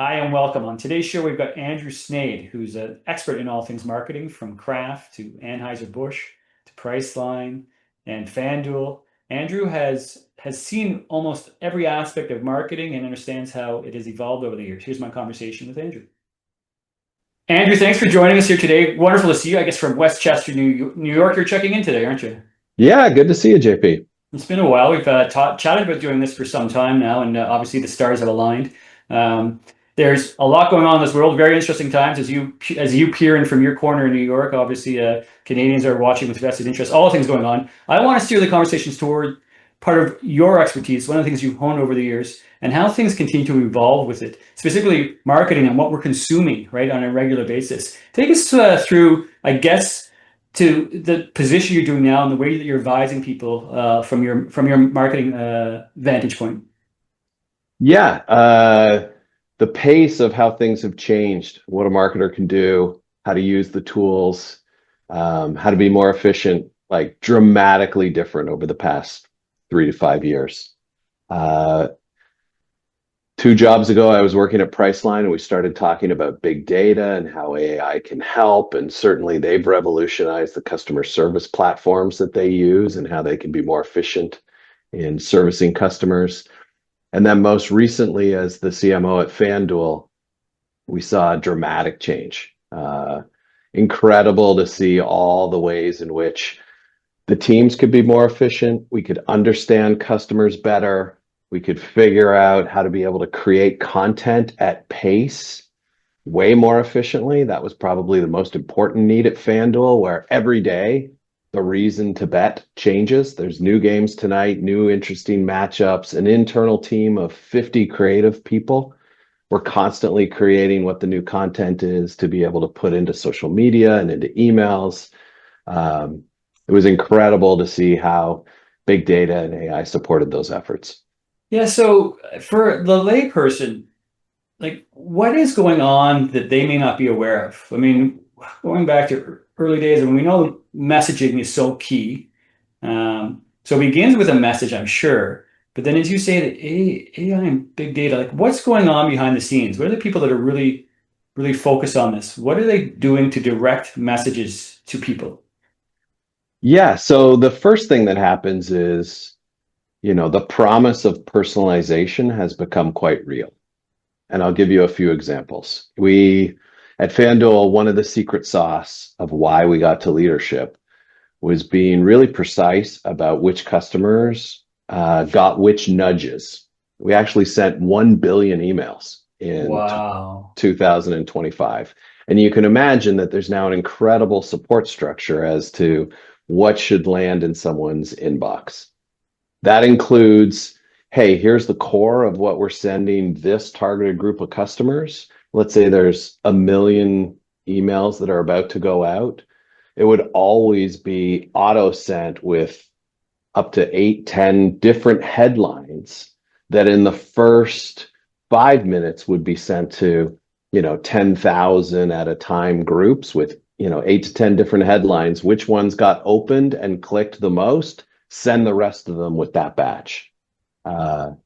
Hi and welcome. On today's show, we've got Andrew Sneyd, who's an expert in all things marketing, from Kraft to Anheuser-Busch to Priceline and FanDuel. Andrew has seen almost every aspect of marketing and understands how it has evolved over the years. Here's my conversation with Andrew. Andrew, thanks for joining us here today. Wonderful to see you. I guess from Westchester, New York, you're checking in today, aren't you? Yeah, good to see you, JP. It's been a while. We've chatted about doing this for some time now, and obviously the stars have aligned. Um, there's a lot going on in this world. Very interesting times as you peer in from your corner in New York. Obviously, Canadians are watching with vested interest. All the things going on. I want to steer the conversations toward part of your expertise, one of the things you've honed over the years, and how things continue to evolve with it, specifically marketing and what we're consuming, right, on a regular basis. Take us through, I guess, to the position you're doing now and the way that you're advising people from your marketing vantage point. Yeah, the pace of how things have changed, what a marketer can do, how to use the tools, how to be more efficient, like dramatically different over the past 3 to 5 years. Uh, 2 jobs ago, I was working at Priceline and we started talking about big data and how AI can help. And certainly they've revolutionized the customer service platforms that they use and how they can be more efficient in servicing customers. And then most recently, as the CMO at FanDuel, we saw a dramatic change. Incredible to see all the ways in which the teams could be more efficient. We could understand customers better. We could figure out how to be able to create content at pace way more efficiently. That was probably the most important need at FanDuel, where every day the reason to bet changes. There's new games tonight, new interesting matchups, an internal team of 50 creative people. We're constantly creating what the new content is to be able to put into social media and into emails. It was incredible to see how big data and AI supported those efforts. Yeah, so for the layperson, like what is going on that they may not be aware of? I mean, going back to early days, and we know messaging is so key. So it begins with a message, I'm sure. But then as you say that AI and big data, like what's going on behind the scenes? What are the people that are really focused on this? What are they doing to direct messages to people? Yeah, so the first thing that happens is, the promise of personalization has become quite real. And I'll give you a few examples. We at FanDuel, one of the secret sauce of why we got to leadership was being really precise about which customers got which nudges. We actually sent 1 billion emails in Wow. 2025. And you can imagine that there's now an incredible support structure as to what should land in someone's inbox. That includes, hey, here's the core of what we're sending this targeted group of customers. Let's say there's 1 million emails that are about to go out. It would always be auto sent with up to 8, 10 different headlines that in the first 5 minutes would be sent to, 10,000 at a time groups with, 8 to 10 different headlines. Which ones got opened and clicked the most? Send the rest of them with that batch.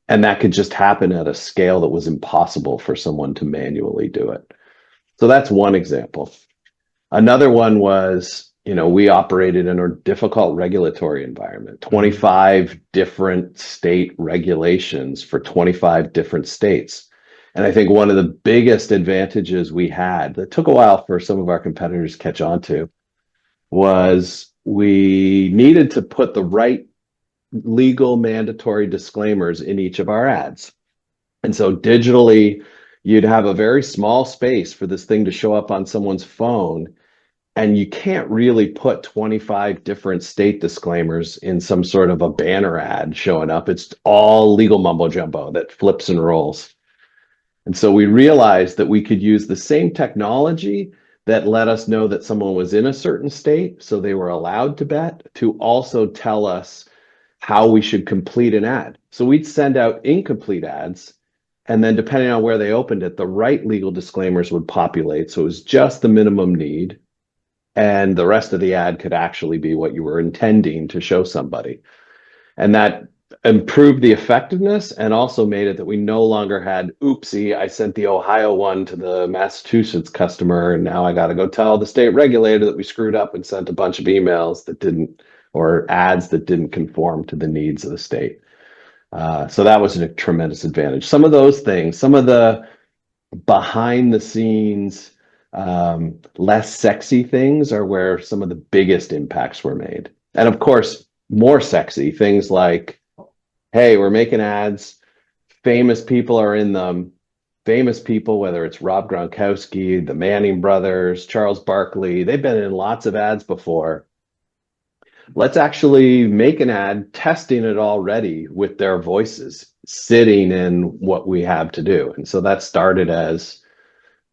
And that could just happen at a scale that was impossible for someone to manually do it. So that's one example. Another one was, we operated in a difficult regulatory environment, 25 different state regulations for 25 different states. And I think one of the biggest advantages we had that took a while for some of our competitors to catch on to was we needed to put the right legal mandatory disclaimers in each of our ads. And so digitally, you'd have a very small space for this thing to show up on someone's phone. And you can't really put 25 different state disclaimers in some sort of a banner ad showing up. It's all legal mumbo jumbo that flips and rolls. And so we realized that we could use the same technology that let us know that someone was in a certain state, so they were allowed to bet, to also tell us how we should complete an ad. So we'd send out incomplete ads, and then depending on where they opened it, the right legal disclaimers would populate. So it was just the minimum need, and the rest of the ad could actually be what you were intending to show somebody. And that improved the effectiveness and also made it that we no longer had, oopsie, I sent the Ohio one to the Massachusetts customer, and now I got to go tell the state regulator that we screwed up and sent a bunch of emails that didn't, or ads that didn't conform to the needs of the state. So that was a tremendous advantage. Some of those things, some of the behind the scenes, less sexy things are where some of the biggest impacts were made. And of course, more sexy things like, hey, we're making ads. Famous people are in them. Famous people, whether it's Rob Gronkowski, the Manning brothers, Charles Barkley, they've been in lots of ads before. Let's actually make an ad testing it already with their voices sitting in what we have to do. And so that started as,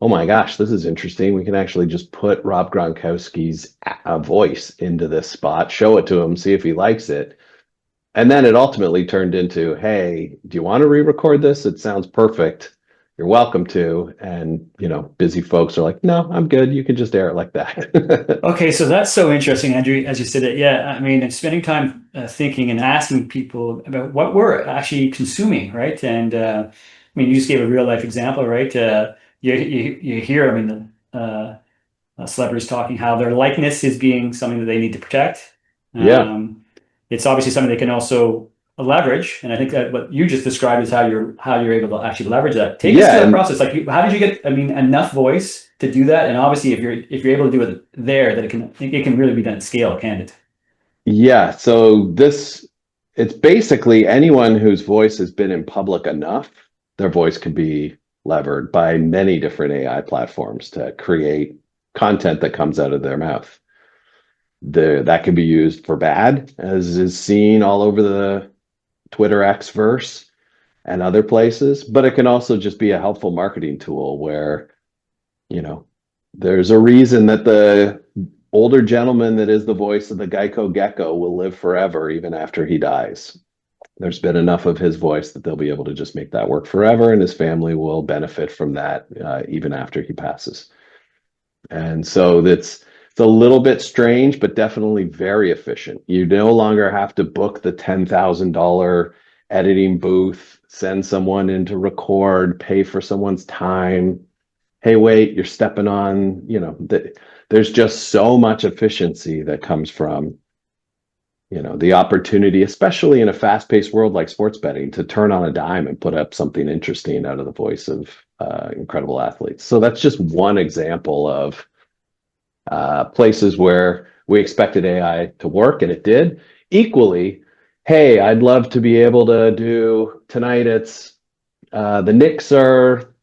oh my gosh, this is interesting. We can actually just put Rob Gronkowski's voice into this spot, show it to him, see if he likes it. And then it ultimately turned into, hey, do you want to re-record this? It sounds perfect. You're welcome to. And, busy folks are like, no, I'm good. You can just air it like that. Okay, so that's so interesting, Andrew, as you said it. Yeah, I mean, and spending time thinking and asking people about what we're actually consuming, right? And I mean, you just gave a real life example, right? You hear, I mean, celebrities talking how their likeness is being something that they need to protect. Yeah. It's obviously something they can also leverage, and I think that what you just described is how you're able to actually leverage that. Take us through Yeah. that And process. Like, how did you get, I mean, enough voice to do that? And obviously, if you're able to do it there, that it can really be done at scale, can't it? yeah. So it's basically anyone whose voice has been in public enough, their voice could be levered by many different AI platforms to create content that comes out of their mouth. That can be used for bad, as is seen all over the Twitter X verse and other places, but it can also just be a helpful marketing tool where, you know, there's a reason that the older gentleman that is the voice of the Geico Gecko will live forever even after he dies. There's been enough of his voice that they'll be able to just make that work forever, and his family will benefit from that even after he passes. And so it's a little bit strange, but definitely very efficient. You no longer have to book the $10,000 editing booth, send someone in to record, pay for someone's time. Hey, wait, you're stepping on, there's just so much efficiency that comes from, the opportunity, especially in a fast-paced world like sports betting, to turn on a dime and put up something interesting out of the voice of incredible athletes. So that's just one example of places where we expected AI to work, and it did. Equally, hey, I'd love to be able to do tonight. It's the Knicks are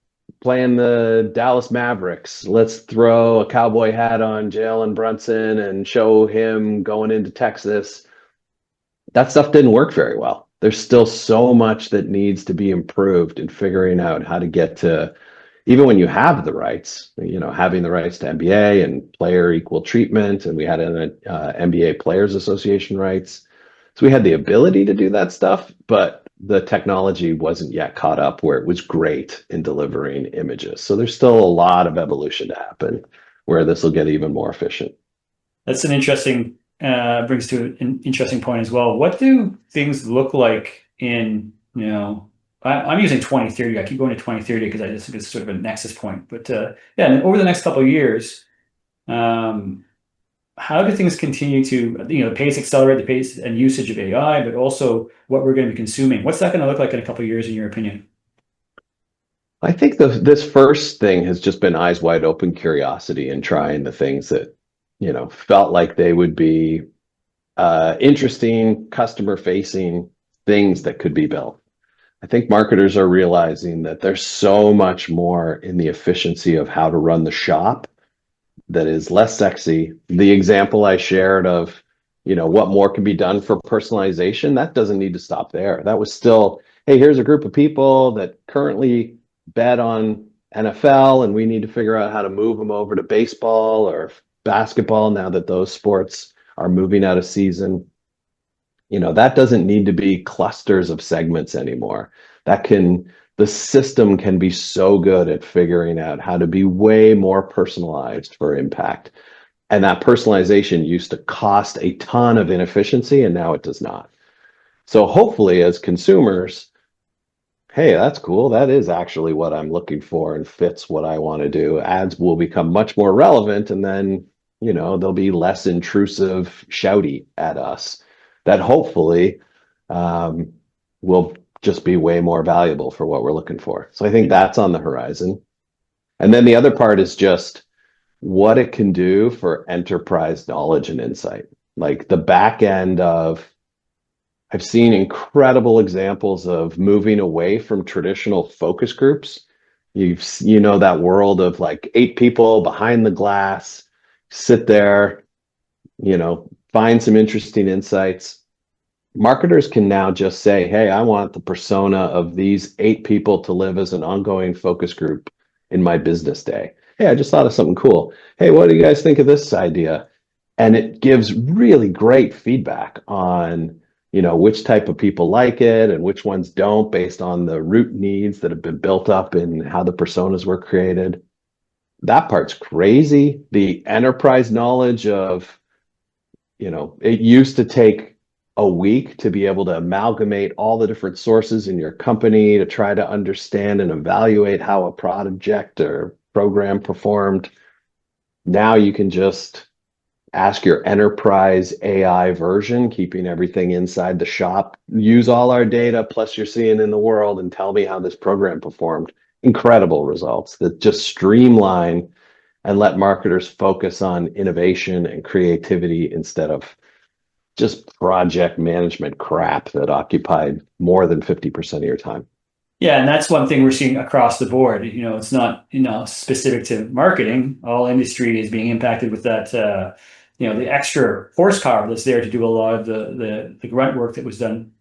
playing the Dallas Mavericks. Let's throw a cowboy hat on Jalen Brunson and show him going into Texas. That stuff didn't work very well. There's still so much that needs to be improved in figuring out how to get to, even when you have the rights, having the rights to NBA and player equal treatment, and we had an NBA Players Association rights. So we had the ability to do that stuff, but the technology wasn't yet caught up where it was great in delivering images. So there's still a lot of evolution to happen where this will get even more efficient. That's an interesting brings to an interesting point as well. What do things look like in, I'm using 2030. I keep going to 2030 because I just think it's sort of a nexus point. But yeah, and over the next couple of years, how do things continue to, the pace accelerate, the pace and usage of AI, but also what we're going to be consuming? What's that going to look like in a couple of years, in your opinion? I think this first thing has just been eyes wide open curiosity and trying the things that, felt like they would be interesting, customer facing things that could be built. I think marketers are realizing that there's so much more in the efficiency of how to run the shop that is less sexy. The example I shared of, what more can be done for personalization, that doesn't need to stop there. That was still, hey, here's a group of people that currently bet on NFL, and we need to figure out how to move them over to baseball or basketball now that those sports are moving out of season. That doesn't need to be clusters of segments anymore. The system can be so good at figuring out how to be way more personalized for impact. And that personalization used to cost a ton of inefficiency, and now it does not. So hopefully, as consumers, hey, that's cool. That is actually what I'm looking for and fits what I want to do. Ads will become much more relevant, and then, they'll be less intrusive, shouty at us. That hopefully um, will just be way more valuable for what we're looking for. So I think that's on the horizon. And then the other part is just what it can do for enterprise knowledge and insight. Like the back end of, I've seen incredible examples of moving away from traditional focus groups. That world of like 8 people behind the glass, sit there, find some interesting insights. Marketers can now just say, hey, I want the persona of these 8 people to live as an ongoing focus group in my business day. Hey, I just thought of something cool. Hey, what do you guys think of this idea? And it gives really great feedback on, which type of people like it and which ones don't based on the root needs that have been built up and how the personas were created. That part's crazy. The enterprise knowledge of, it used to take a week to be able to amalgamate all the different sources in your company to try to understand and evaluate how a project or program performed. Now you can just ask your enterprise AI version, keeping everything inside the shop, use all our data plus you're seeing in the world and tell me how this program performed. Incredible results that just streamline and let marketers focus on innovation and creativity instead of just project management crap that occupied more than 50% of your time. Yeah, and that's one thing we're seeing across the board. It's not, specific to marketing. All industry is being impacted with that, the extra horsepower that's there to do a lot of the grunt work that was done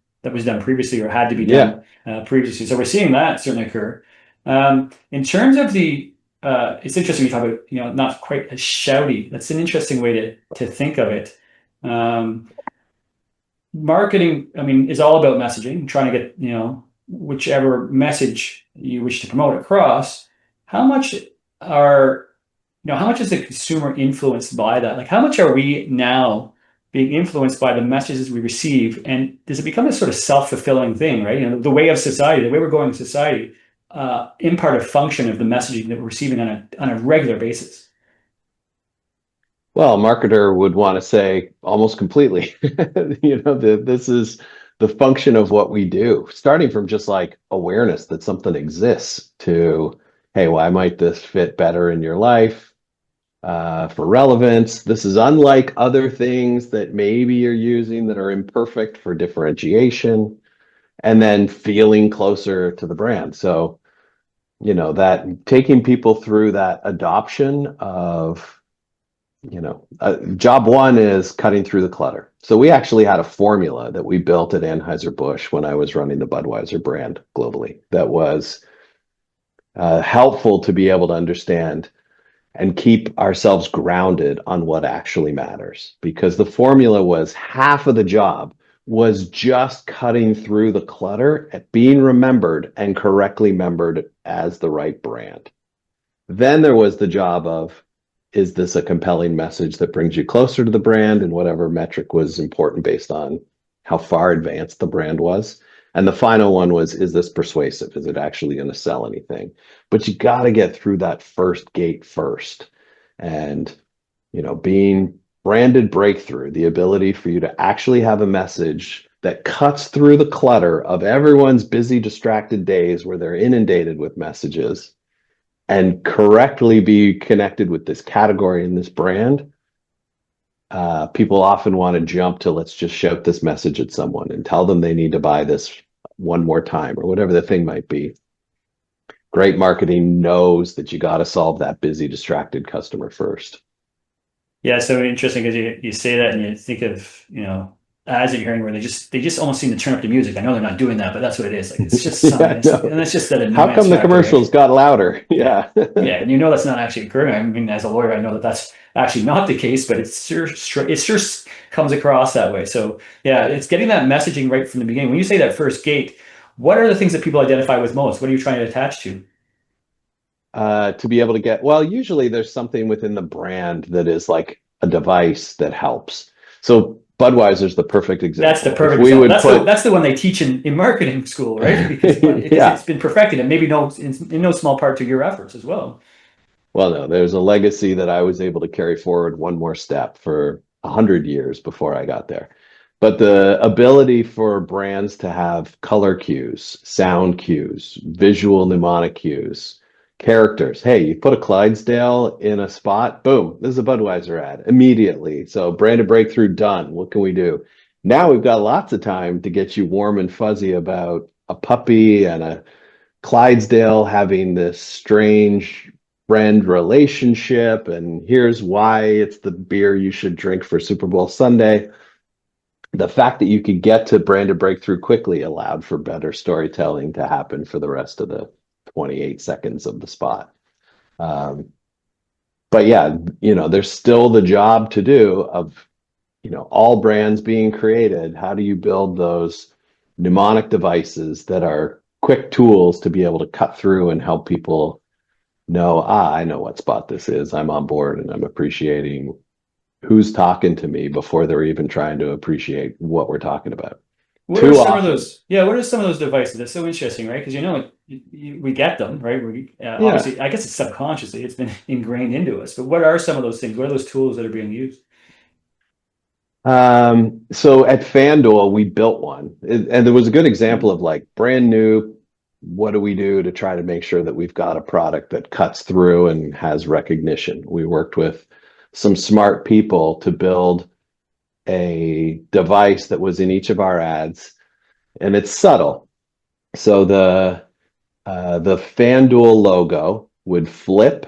previously or had to be Yeah. done previously. So we're seeing that certainly occur. In terms of it's interesting you talk about, not quite as shouty. That's an interesting way to think of it. Um, Marketing, I mean, is all about messaging, trying to get, whichever message you wish to promote across. How much are, how much is the consumer influenced by that? Like, how much are we now being influenced by the messages we receive? And does it become a sort of self-fulfilling thing, right? The way of society, the way we're going in society, impart a function of the messaging that we're receiving on a regular basis. Well, a marketer would want to say almost completely, this is the function of what we do, starting from just like awareness that something exists to, hey, why might this fit better in your life? For relevance, this is unlike other things that maybe you're using that are imperfect for differentiation, and then feeling closer to the brand. So, that taking people through that adoption of job one is cutting through the clutter. So we actually had a formula that we built at Anheuser-Busch when I was running the Budweiser brand globally that was helpful to be able to understand and keep ourselves grounded on what actually matters. Because the formula was half of the job was just cutting through the clutter at being remembered and correctly remembered as the right brand. Then there was the job of, is this a compelling message that brings you closer to the brand, and whatever metric was important based on how far advanced the brand was. And the final one was, is this persuasive? Is it actually going to sell anything? But you got to get through that first gate first. And, being branded breakthrough, the ability for you to actually have a message that cuts through the clutter of everyone's busy, distracted days where they're inundated with messages and correctly be connected with this category and this brand. People often want to jump to, let's just shout this message at someone and tell them they need to buy this one more time or whatever the thing might be. Great marketing knows that you got to solve that busy, distracted customer first. Yeah, so interesting because you say that and you think of, ads that you're hearing where they just almost seem to turn up the music. I know they're not doing that, but that's what it is. Like it's just some, Yeah, no. and it's just that How annoyance come the factor, right? commercials got louder? Yeah, Yeah. yeah, and that's not actually occurring. I mean, as a lawyer, I know that that's actually not the case, but it sure comes across that way. So yeah, it's getting that messaging right from the beginning. When you say that first gate, what are the things that people identify with most? What are you trying to attach to? To be able to get, well, usually there's something within the brand that is like a device that helps. So Budweiser's the perfect That's the example. If perfect we example. would put, That's the one they teach in marketing school, right? Because yeah, it's been perfected, and maybe in no small part to your efforts as well. well, no, there's a legacy that I was able to carry forward one more step for 100 years before I got there. But the ability for brands to have color cues, sound cues, visual mnemonic cues, characters. Hey, you put a Clydesdale in a spot, boom, this is a Budweiser ad immediately. So branded breakthrough done. What can we do? Now we've got lots of time to get you warm and fuzzy about a puppy and a Clydesdale having this strange friend relationship, and here's why it's the beer you should drink for Super Bowl Sunday. The fact that you could get to branded breakthrough quickly allowed for better storytelling to happen for the rest of the 28 seconds of the spot. Um, but yeah, there's still the job to do of, all brands being created. How do you build those mnemonic devices that are quick tools to be able to cut through and help people know, I know what spot this is. I'm on board and I'm appreciating who's talking to me before they're even trying to appreciate what we're talking about. What are Too some of often. those? Yeah, what are some of those devices? That's so interesting, right? Because we get them, right? Yeah. Obviously, I guess it's subconsciously, it's been ingrained into us. But what are some of those things? What are those tools that are being used? So at FanDuel, we built one, and there was a good example of like brand new. What do we do to try to make sure that we've got a product that cuts through and has recognition? We worked with some smart people to build a device that was in each of our ads, and it's subtle. So the FanDuel logo would flip,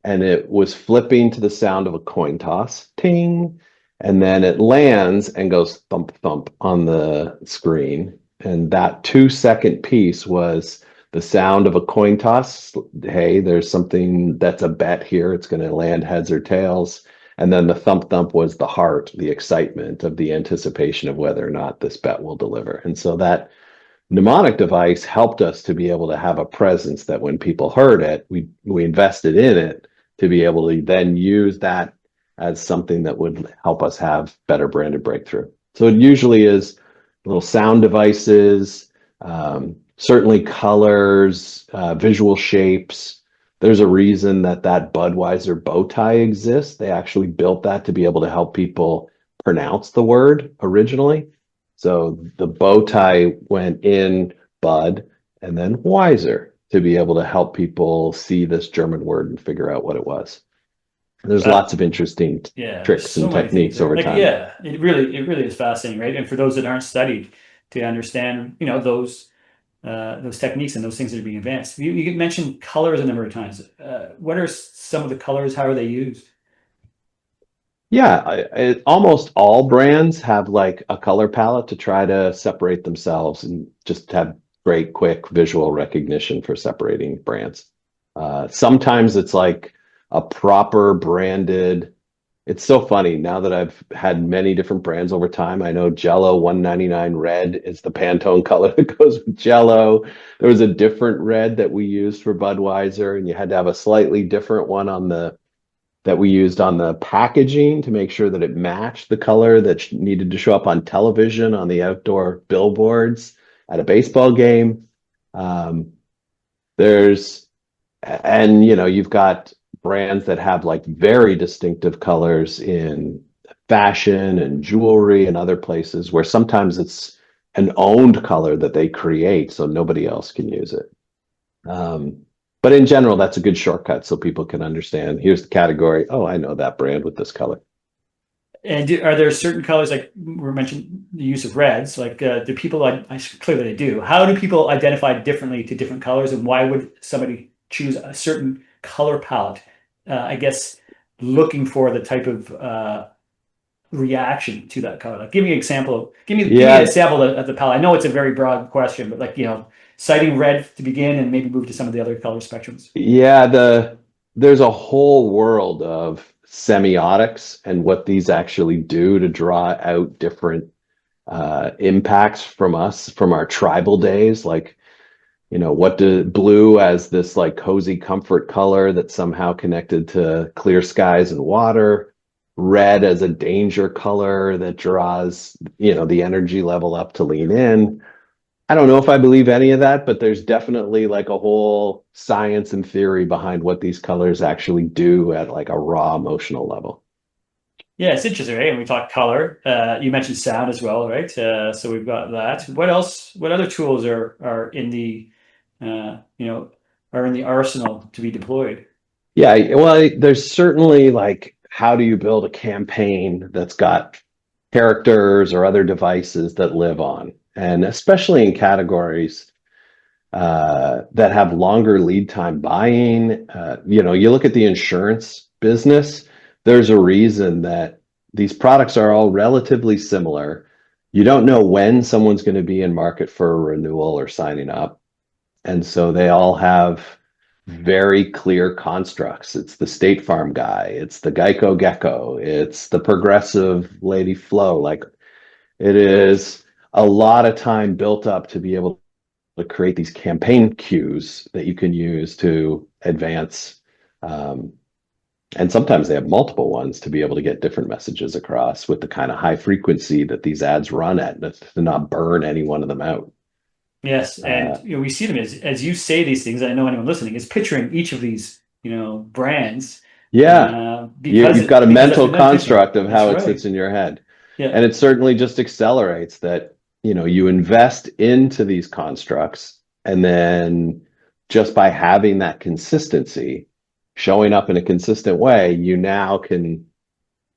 and it was flipping to the sound of a coin toss, ting, and then it lands and goes thump thump on the screen. And that 2 second piece was the sound of a coin toss. Hey, there's something that's a bet here. It's going to land heads or tails. And then the thump thump was the heart, the excitement of the anticipation of whether or not this bet will deliver. And so that mnemonic device helped us to be able to have a presence that when people heard it, we invested in it to be able to then use that as something that would help us have better branded breakthrough. So it usually is little sound devices, certainly colors, visual shapes. There's a reason that Budweiser bow tie exists. They actually built that to be able to help people pronounce the word originally. So the bow tie went in Bud and then Wiser to be able to help people see this German word and figure out what it was. There's But lots of interesting yeah, there's tricks so and many things techniques there. over Like, time. yeah, it really is fascinating, right? And for those that aren't studied, to understand, those techniques and those things that are being advanced. You mentioned colors a number of times. What are some of the colors? How are they used? Yeah, almost all brands have like a color palette to try to separate themselves and just have great, quick visual recognition for separating brands. Sometimes it's like a proper branded. It's so funny now that I've had many different brands over time. I know Jello 199 red is the Pantone color that goes with Jello. There was a different red that we used for Budweiser, and you had to have a slightly different one on the that we used on the packaging to make sure that it matched the color that needed to show up on television on the outdoor billboards at a baseball game. Um, there's and you've got brands that have like very distinctive colors in fashion and jewelry and other places where sometimes it's an owned color that they create so nobody else can use it. Um, but in general, that's a good shortcut so people can understand. Here's the category. Oh, I know that brand with this color. And are there certain colors, like we mentioned the use of reds? Like, do people, clearly they do. How do people identify differently to different colors, and why would somebody choose a certain color palette? I guess looking for the type of reaction to that color. Like, give me an example. Give me an Yeah, example of the palette. I know it's a very broad question, but like, citing red to begin, and maybe move to some of the other color spectrums. yeah, there's a whole world of semiotics and what these actually do to draw out different impacts from us from our tribal days. Like, what do blue as this like cozy comfort color that's somehow connected to clear skies and water. red as a danger color that draws, the energy level up to lean in. I don't know if I believe any of that, but there's definitely like a whole science and theory behind what these colors actually do at like a raw emotional level. Yeah, it's interesting, right? And we talked color. You mentioned sound as well, right? So we've got that. What else? What other tools are in the you know are in the arsenal to be deployed? Yeah, well, there's certainly like how do you build a campaign that's got characters or other devices that live on, and especially in categories that have longer lead time buying. You look at the insurance business, there's a reason that these products are all relatively similar. You don't know when someone's going to be in market for a renewal or signing up. And so they all have very clear constructs. It's the State Farm guy, it's the Geico Gecko, it's the Progressive Lady Flo. Like it is a lot of time built up to be able to create these campaign cues that you can use to advance. Um, and sometimes they have multiple ones to be able to get different messages across with the kind of high frequency that these ads run at to not burn any one of them out. Yes, Uh, and we see them as you say these things. I know anyone listening is picturing each of these yeah, brands yeah, you've got a because that's mental what they're thinking. construct of That's how it right. sits in your head. Yeah. And it certainly just accelerates that, you invest into these constructs, and then just by having that consistency, showing up in a consistent way, you now can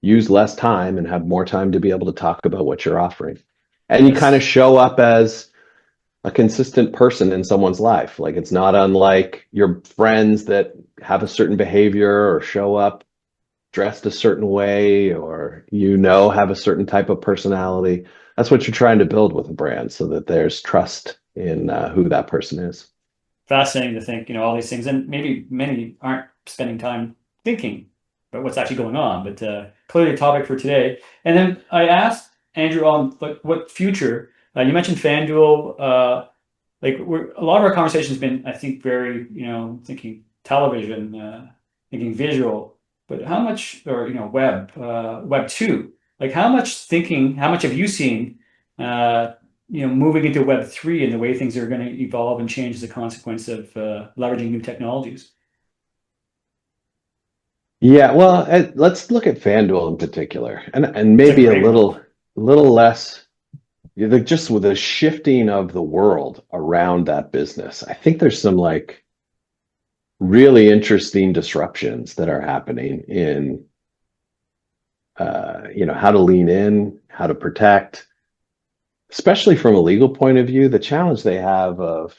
use less time and have more time to be able to talk about what you're offering. And you kind of Yes. show up as a consistent person in someone's life. Like it's not unlike your friends that have a certain behavior or show up dressed a certain way, or have a certain type of personality. That's what you're trying to build with a brand, so that there's trust in who that person is. Fascinating to think, all these things, and maybe many aren't spending time thinking about what's actually going on, but clearly a topic for today. And then I asked Andrew on like what future. You mentioned FanDuel. Like a lot of our conversation has been, I think, very, thinking television, thinking visual, but how much, or, web two, like how much have you seen, uh, moving into web three and the way things are going to evolve and change as a consequence of leveraging new technologies? Yeah, well, let's look at FanDuel in particular, and It's a maybe a great one. little less, just with the shifting of the world around that business. I think there's some like really interesting disruptions that are happening in how to lean in, how to protect, especially from a legal point of view. The challenge they have of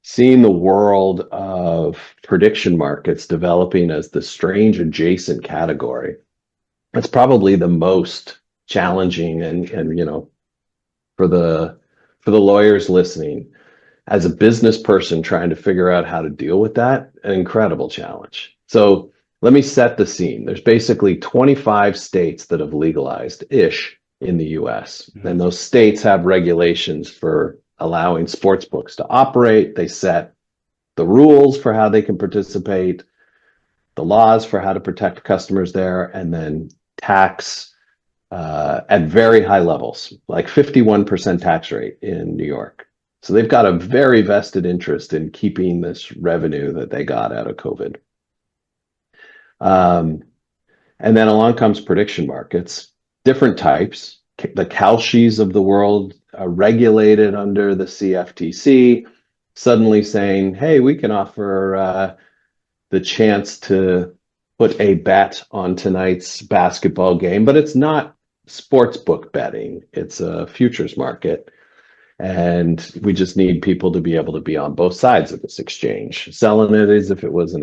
seeing the world of prediction markets developing as the strange adjacent category. It's probably the most challenging, and for the lawyers listening, as a business person trying to figure out how to deal with that, an incredible challenge. So let me set the scene. There's basically 25 states that have legalized ish in the US. And Mhm. those states have regulations for allowing sports books to operate. They set the rules for how they can participate, the laws for how to protect customers there, and then tax at very high levels, like 51% tax rate in New York. So they've got a very vested interest in keeping this revenue that they got out of COVID. Um, and then along comes prediction markets, different types. The Kalshis of the world are regulated under the CFTC, suddenly saying, hey, we can offer the chance to put a bet on tonight's basketball game, but it's not sports book betting. It's a futures market. And we just need people to be able to be on both sides of this exchange, selling it as if it was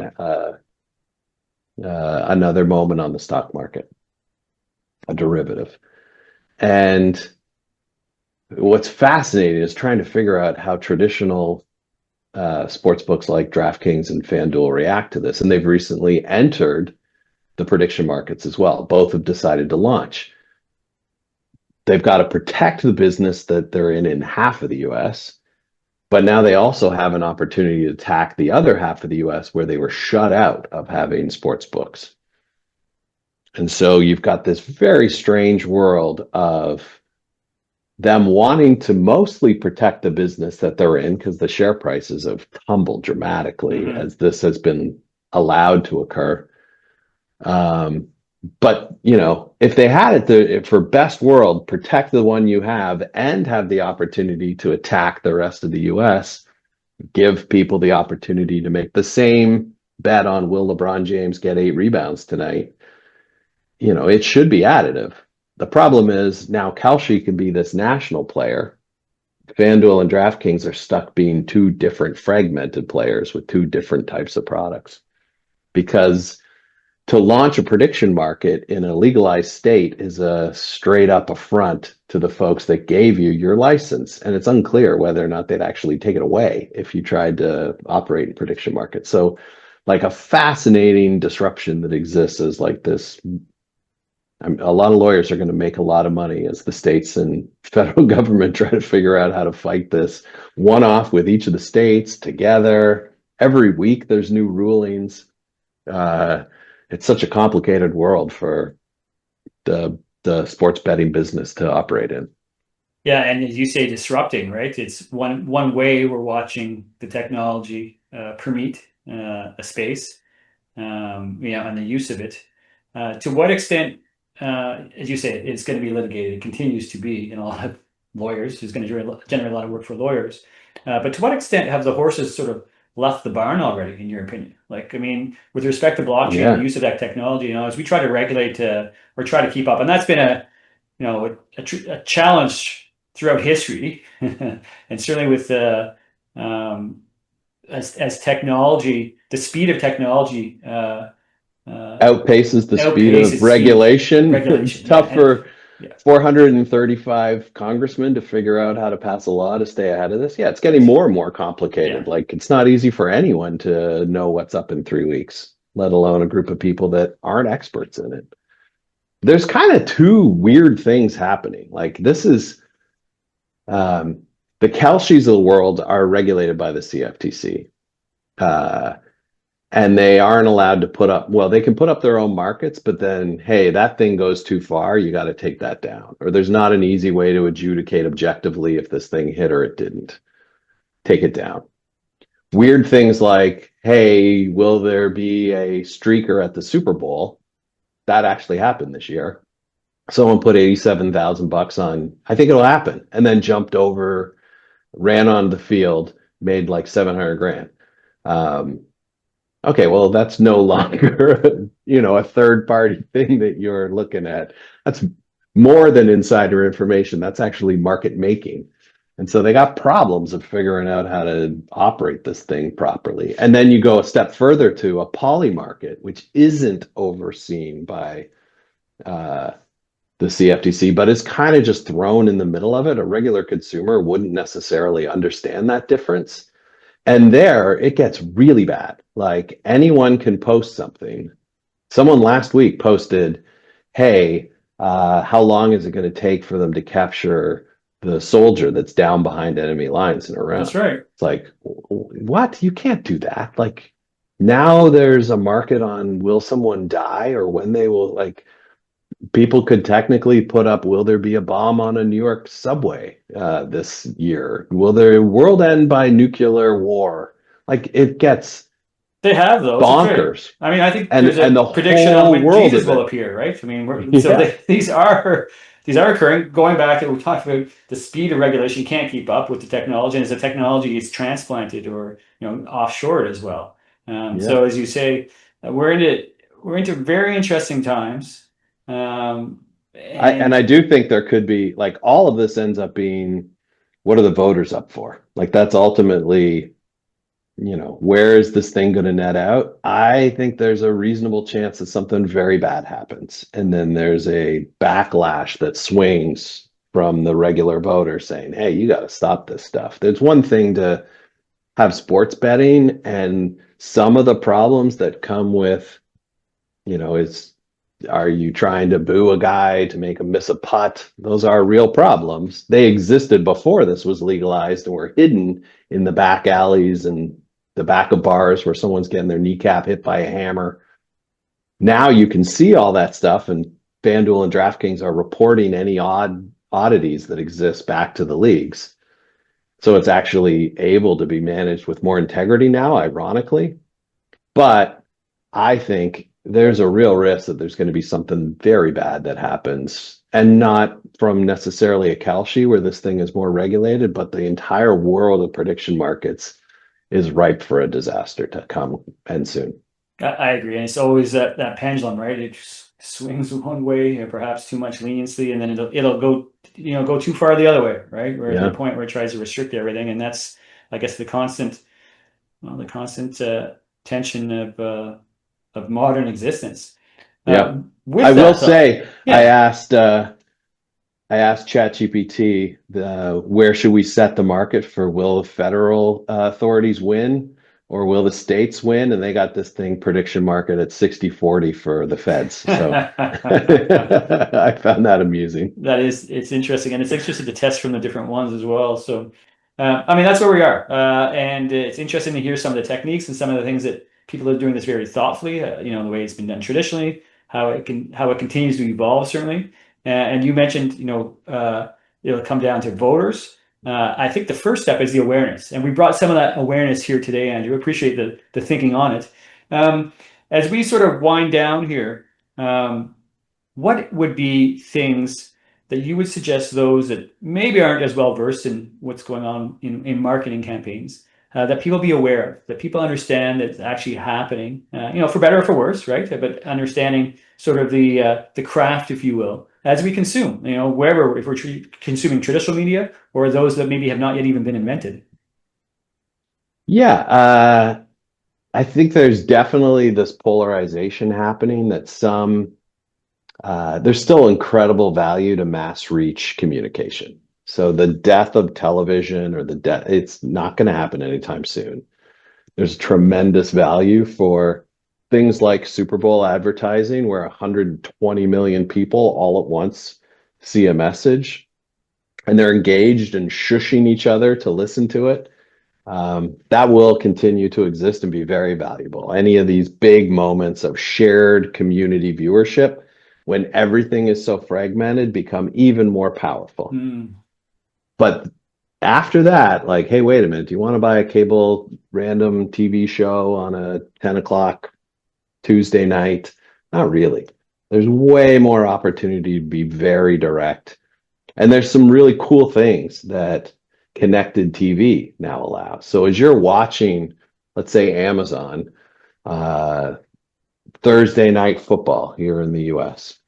another moment on the stock market, a derivative. And what's fascinating is trying to figure out how traditional sports books like DraftKings and FanDuel react to this. And they've recently entered the prediction markets as well. Both have decided to launch. They've got to protect the business that they're in half of the US, but now they also have an opportunity to attack the other half of the US where they were shut out of having sports books. And so you've got this very strange world of them wanting to mostly protect the business that they're in because the share prices have tumbled dramatically as this has been allowed to occur. But if they had it for best world, protect the one you have and have the opportunity to attack the rest of the US, give people the opportunity to make the same bet on will LeBron James get 8 rebounds tonight. It should be additive. The problem is now Kalshi can be this national player. FanDuel and DraftKings are stuck being two different fragmented players with two different types of products. Because to launch a prediction market in a legalized state is a straight up affront to the folks that gave you your license. And it's unclear whether or not they'd actually take it away if you tried to operate in prediction markets. So like a fascinating disruption that exists is like this. A lot of lawyers are going to make a lot of money as the states and federal government try to figure out how to fight this one-off with each of the states together. Every week there's new rulings. It's such a complicated world for the sports betting business to operate in. Yeah, and as you say, disrupting, right? It's one way we're watching the technology permeate a space, and the use of it. To what extent, as you say, it's going to be litigated. It continues to be in a lot of lawyers. It's going to generate a lot of work for lawyers. But to what extent have the horses sort of left the barn already, in your opinion? Like, I mean, with respect to blockchain and the use of that technology, as we try to regulate or try to keep up, and that's been a challenge throughout history, and certainly with as technology, the speed of technology outpaces the speed of regulation. It's tough for 435 congressmen to figure out how to pass a law to stay ahead of this. Yeah, it's getting more and more complicated. Like, it's not easy for anyone to know what's up in 3 weeks, let alone a group of people that aren't experts in it. There's kind of two weird things happening. Like, this is the Kelshis of the world are regulated by the CFTC. And they aren't allowed to put up, well, they can put up their own markets, but then, hey, that thing goes too far, you got to take that down. Or there's not an easy way to adjudicate objectively if this thing hit or it didn't. Take it down. Weird things like, hey, will there be a streaker at the Super Bowl? That actually happened this year. Someone put $87,000 on, I think it'll happen, and then jumped over, ran on the field, made like 700 grand. Okay, well, that's no longer, a third party thing that you're looking at. That's more than insider information. That's actually market making. And so they got problems of figuring out how to operate this thing properly. And then you go a step further to a poly market, which isn't overseen by the CFTC, but is kind of just thrown in the middle of it. A regular consumer wouldn't necessarily understand that difference. And there it gets really bad. Like, anyone can post something. Someone last week posted, hey, how long is it going to take for them to capture the soldier that's down behind enemy lines in a round? That's right. It's like, what? You can't do that. Like, now there's a market on will someone die or when they will, like, people could technically put up, will there be a bomb on a New York subway this year? Will the world end by nuclear war? Like, it gets they have those bonkers. I mean, I think there's a prediction on when Jesus will appear, right? I mean, these are occurring. Going back, we talked about the speed of regulation. You can't keep up with the technology, and as the technology is transplanted or offshored as well. So as you say, we're into very interesting times. And I do think there could be, like, all of this ends up being, what are the voters up for? Like, that's ultimately, where is this thing going to net out? I think there's a reasonable chance that something very bad happens. And then there's a backlash that swings from the regular voter saying, hey, you got to stop this stuff. There's one thing to have sports betting, and some of the problems that come with, are you trying to boo a guy to make him miss a putt? Those are real problems. They existed before this was legalized and were hidden in the back alleys and the back of bars where someone's getting their kneecap hit by a hammer. Now you can see all that stuff, and FanDuel and DraftKings are reporting any oddities that exist back to the leagues. So it's actually able to be managed with more integrity now, ironically. But I think there's a real risk that there's going to be something very bad that happens, and not from necessarily a Kalshi where this thing is more regulated, but the entire world of prediction markets is ripe for a disaster to come, and soon. I agree, and it's always that pendulum, right? It just swings one way, or perhaps too much leniency, and then it'll go go too far the other way, right? Where to the Yeah. point where it tries to restrict everything, and that's, I guess, the constant tension of modern existence. Yeah. I With will that thought, say, yeah. I asked ChatGPT where should we set the market for, will the federal authorities win or will the states win? And they got this thing prediction market at 60-40 for the feds. So I found that amusing. It's interesting, and it's interesting to test from the different ones as well. So, I mean, that's where we are, and it's interesting to hear some of the techniques and some of the things that people are doing this very thoughtfully. The way it's been done traditionally, how it continues to evolve, certainly. And you mentioned, it'll come down to voters. I think the first step is the awareness, and we brought some of that awareness here today, Andrew. Appreciate the thinking on it. As we sort of wind down here. What would be things that you would suggest those that maybe aren't as well versed in what's going on in marketing campaigns, that people be aware of, that people understand that it's actually happening, for better or for worse, right? But understanding sort of the craft, if you will, as we consume, wherever, if we're consuming traditional media or those that maybe have not yet even been invented. Yeah, I think there's definitely this polarization happening that there's still incredible value to mass reach communication. So the death of television or it's not going to happen anytime soon. There's tremendous value for things like Super Bowl advertising, where 120 million people all at once see a message and they're engaged and shushing each other to listen to it. That will continue to exist and be very valuable. Any of these big moments of shared community viewership, when everything is so fragmented, become even more powerful. Mm. But after that, like, hey, wait a minute, do you want to buy a cable random TV show on a 10 o'clock Tuesday night? Not really. There's way more opportunity to be very direct. And there's some really cool things that connected TV now allows. So as you're watching, let's say Amazon, Thursday night football here in the US,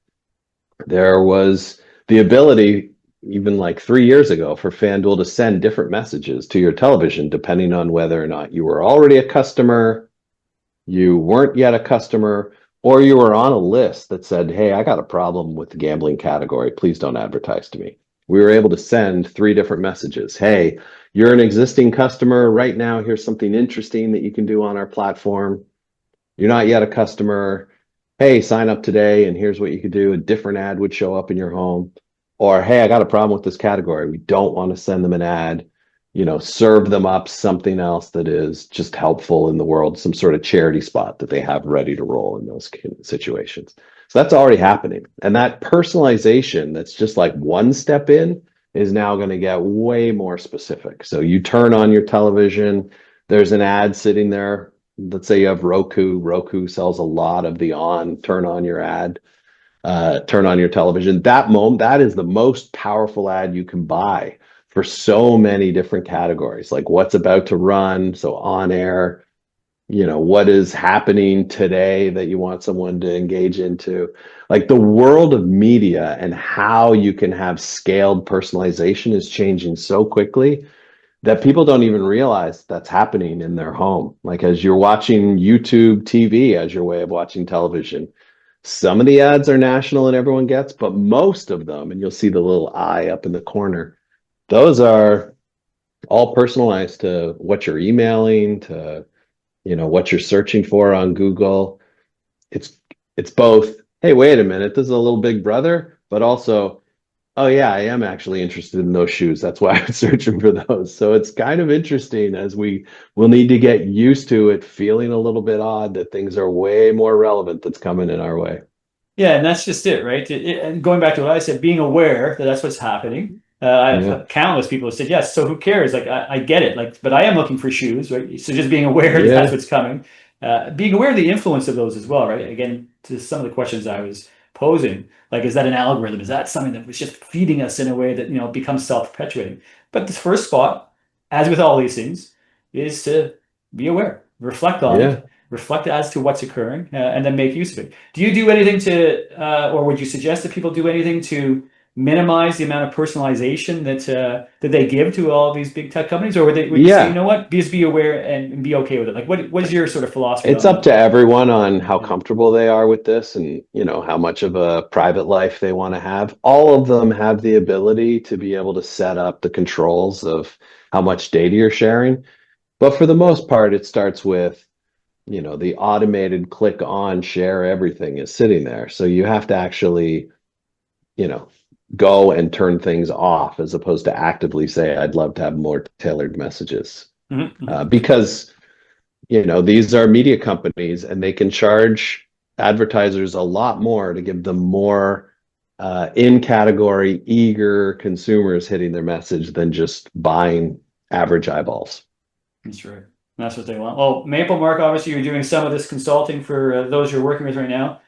there was the ability, even like 3 years ago, for FanDuel to send different messages to your television depending on whether or not you were already a customer, you weren't yet a customer, or you were on a list that said, hey, I got a problem with the gambling category. Please don't advertise to me. We were able to send 3 different messages. Hey, you're an existing customer right now. Here's something interesting that you can do on our platform. You're not yet a customer. Hey, sign up today, and here's what you could do. A different ad would show up in your home. Or, hey, I got a problem with this category. We don't want to send them an ad. Serve them up something else that is just helpful in the world, some sort of charity spot that they have ready to roll in those situations. So that's already happening. And that personalization that's just like one step in is now going to get way more specific. So you turn on your television, there's an ad sitting there. Let's say you have Roku. Roku sells a lot of the turn on your ad, turn on your television. That is the most powerful ad you can buy for so many different categories, like what's about to run. So on air, what is happening today that you want someone to engage into. Like the world of media and how you can have scaled personalization is changing so quickly that people don't even realize that's happening in their home. Like as you're watching YouTube TV as your way of watching television, some of the ads are national and everyone gets, but most of them, and you'll see the little eye up in the corner, those are all personalized to what you're emailing, to what you're searching for on Google. It's both, hey, wait a minute, this is a little big brother, but also Oh yeah, I am actually interested in those shoes. That's why I'm searching for those. So it's kind of interesting as we will need to get used to it feeling a little bit odd that things are way more relevant that's coming in our way. Yeah, and that's just it, right? And going back to what I said, being aware that that's what's happening. I've Yeah. had countless people who said, yes, so who cares? Like, I get it. Like, but I am looking for shoes, right? So just being aware that that's Yeah. what's coming. Being aware of the influence of those as well, right? Again, to some of the questions I was posing, like, is that an algorithm? Is that something that was just feeding us in a way that, becomes self-perpetuating? But the first spot, as with all these things, is to be aware, reflect on it, Yeah. reflect as to what's occurring, and then make use of it. Do you do anything or would you suggest that people do anything to minimize the amount of personalization that they give to all these big tech companies, or would you say, you Yeah. know what, just be aware and be okay with it? Like, what is your sort of philosophy It's on up that? to everyone on how Yeah. comfortable they are with this and, how much of a private life they want to have. All of them have the ability to be able to set up the controls of how much data you're sharing. But for the most part, it starts with, the automated click on share everything is sitting there. So you have to actually, you know, go and turn things off as opposed to actively say, I'd love to have more tailored messages. Mhm, mhm. Because these are media companies and they can charge advertisers a lot more to give them more in category, eager consumers hitting their message than just buying average eyeballs. That's right. That's what they want. Well, Maple Mark, obviously, you're doing some of this consulting for those you're working with right now.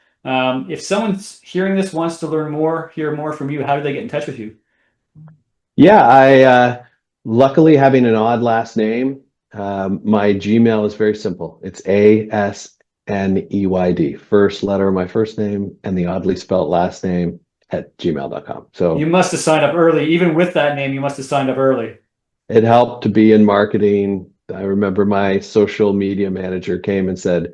If someone's hearing this, wants to learn more, hear more from you, how do they get in touch with you? Yeah, I luckily having an odd last name, my Gmail is very simple. It's ASNEYD, first letter of my first name and the oddly spelled last name at gmail.com. You So must have signed up early. Even with that name, you must have signed up early. it helped to be in marketing. I remember my social media manager came and said,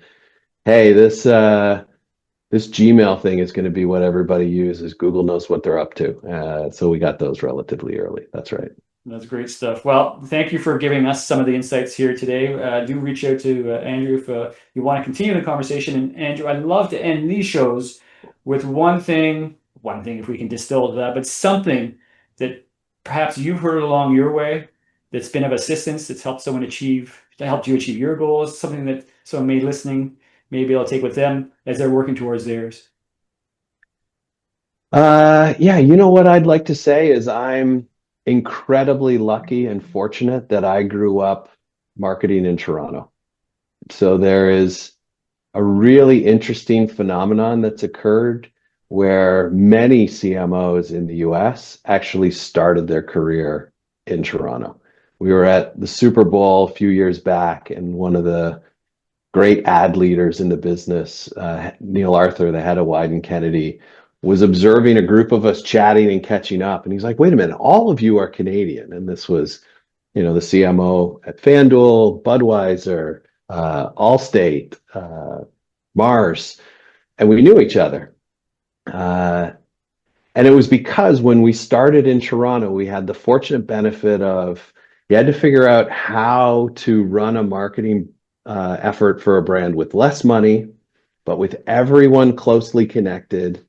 "Hey, this Gmail thing is going to be what everybody uses. Google knows what they're up to." So we got those relatively early. That's right. That's great stuff. Well, thank you for giving us some of the insights here today. Do reach out to Andrew if you want to continue the conversation. And Andrew, I'd love to end these shows with one thing if we can distill to that, but something that perhaps you've heard along your way that's been of assistance, that's helped you achieve your goals, something that someone may listening may be able to take with them as they're working towards theirs. Yeah, what I'd like to say is I'm incredibly lucky and fortunate that I grew up marketing in Toronto. So there is a really interesting phenomenon that's occurred where many CMOs in the US actually started their career in Toronto. We were at the Super Bowl a few years back, and one of the great ad leaders in the business, Neil Arthur, the head of Wyden Kennedy, was observing a group of us chatting and catching up. And he's like, wait a minute, all of you are Canadian. And this was, the CMO at FanDuel, Budweiser, Allstate, Mars, and we knew each other. And it was because when we started in Toronto, we had the fortunate benefit of you had to figure out how to run a marketing effort for a brand with less money, but with everyone closely connected.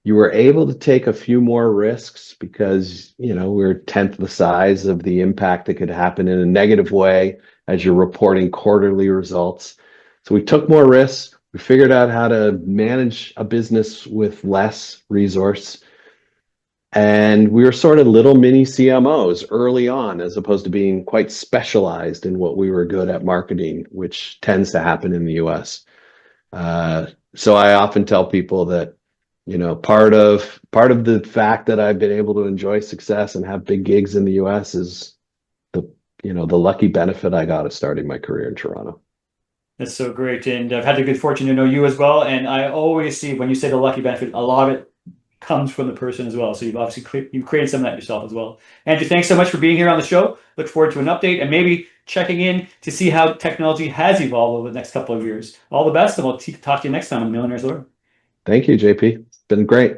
You were able to take a few more risks because, we're tenth the size of the impact that could happen in a negative way as you're reporting quarterly results. So we took more risks. We figured out how to manage a business with less resource. And we were sort of little mini CMOs early on, as opposed to being quite specialized in what we were good at marketing, which tends to happen in the US. So I often tell people that, part of the fact that I've been able to enjoy success and have big gigs in the US is the, the lucky benefit I got of starting my career in Toronto. That's so great. And I've had the good fortune to know you as well. And I always see when you say the lucky benefit, a lot of it comes from the person as well. So you've obviously you've created some of that yourself as well. Andrew, thanks so much for being here on the show. Look forward to an update and maybe checking in to see how technology has evolved over the next couple of years. All the best, and we'll talk to you next time on Millionaire's Lawyer. Thank you, JP. It's been great.